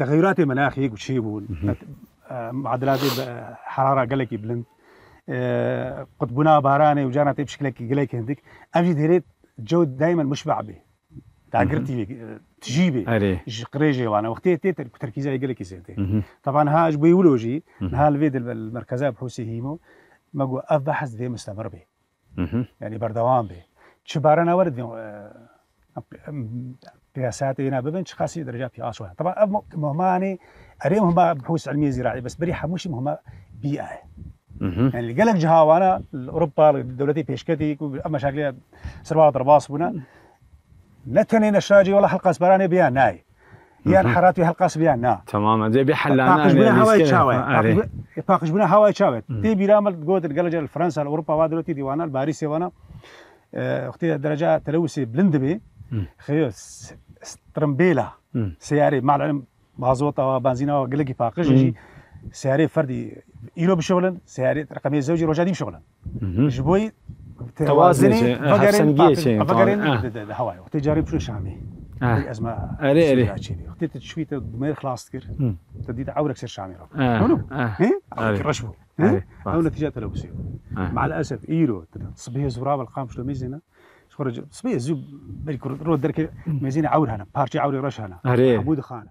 تغيرات مناخية وشيبون معدلات حرارة قلقي بلند قطبنا باراني وجانا بشكل قلقي هندك أمشي ديريت الجو دائما مشبع به تعقرتي تجيبي قريجي وانا وقتي تركيزي قلقي سنتي طبعا هاج بيولوجي ها الفيد المركزيه بحوسي هيمو ماقو بحث في مستمر به يعني بردوام به شبارنا ورد قياسات هنا ببنش خاصي درجات في اسوان طبعا مهماني اريم هم بحوث علميه زراعيه بس بري حموشي مهمه بيئه يعني اللي قالك جها وانا اوروبا دولتي بيشكتي مشاكل سربات رباص بنا نتنين الشاجي ولا حلقه سبراني بيان ناي يا حرات في حلقه بيان نا تماما زي بيحلنا باقش بنا هواي تشاوي باقش بنا هواي تشاوي تي بيرامل قوت الجلجه فرنسا اوروبا وادلتي ديوانا الباريسي وانا اختي درجه تلوثي بلندبي خيوس ترمبيلا سياري مع العلم مازوطه وبنزينه وقلقي باقش يجي سياري فردي يلو بشغلن سياري رقميه زوجي رجادي بشغلن جبوي توازني فقرين هواي وقت جاري بشو شامي أزمة أري وقت تشوي تدمير خلاص تكر تديت عورك سير شامي هونو رشبو هون نتيجة تلوثي مع الأسف إيرو صبيه زراب القام شلو ميزينا خرج صبيه زوب بالكر رود درك ميزينا عور هنا بارتي عوري رش هنا حبود خانه